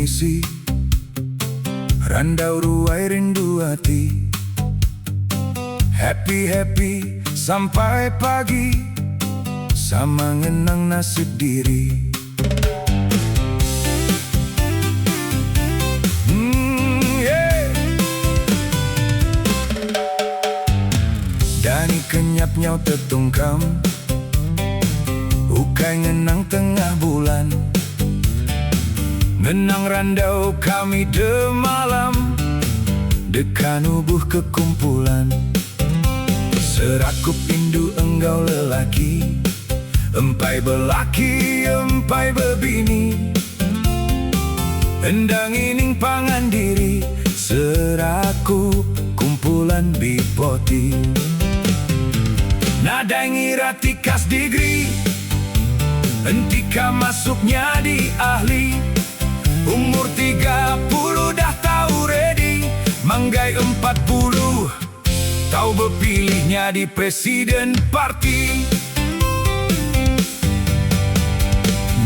misi randau ruai rindu hati. Happy sampai pagi, sama ngenang nasib diri. Dani kenyap nyau tetungkam, ukai ngenang tengah bulan. Ngenang randau kami de malam, dekan ubuh kekumpulan. Serakup indu enggau lelaki, empai belaki, empai bebini. Endang ining pangan diri, serakup kumpulan bipoti. Nada ngirati kas digri, entika masuknya di ahli. Umur 30 dah tahu ready, manggai 40 tahu berpilihnya di presiden parti.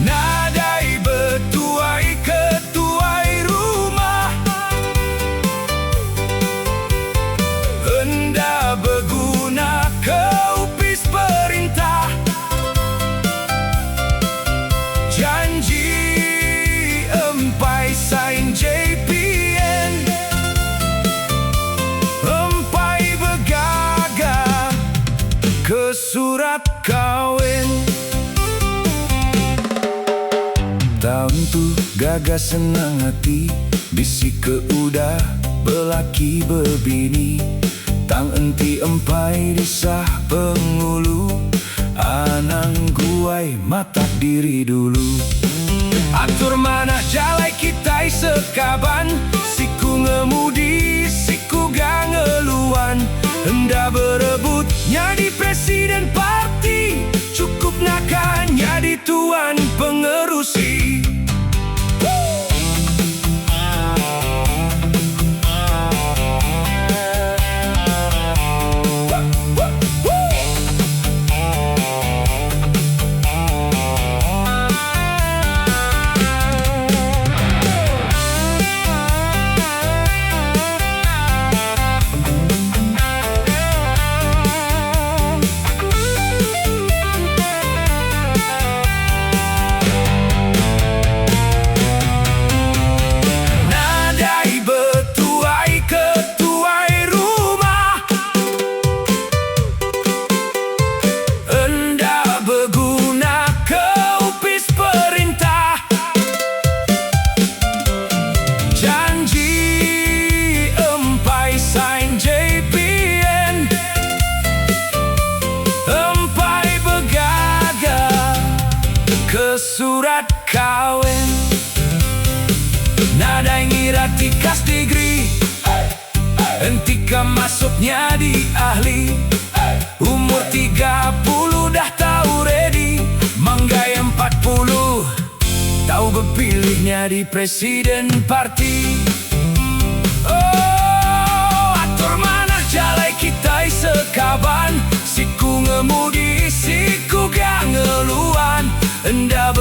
Nadai betuai ketuai rumah, hendak berguna keupis perintah. Janji empai sain JPN, empai bergaga ke surat kawin. Tahun tu gagas senang hati, bisi ke udah belaki bebini. Tang enti empai disah pengulu, anang guai mata diri dulu. Atur mana jalai kita sekaban, siku ngemudi, siku gak ngeluan. Hendak berebut nyadi presiden parti, cukup nakan nyadi tuan pengerusi. Surat kawin, nada ngirati kas digri, entika masuknya di ahli. Umur 30 dah tahu ready, manggai 40 tahu berpilihnya di presiden parti. Oh, atur mana jalai kita sekaban, siku ngemudi, siku gak ngeluan. Hendak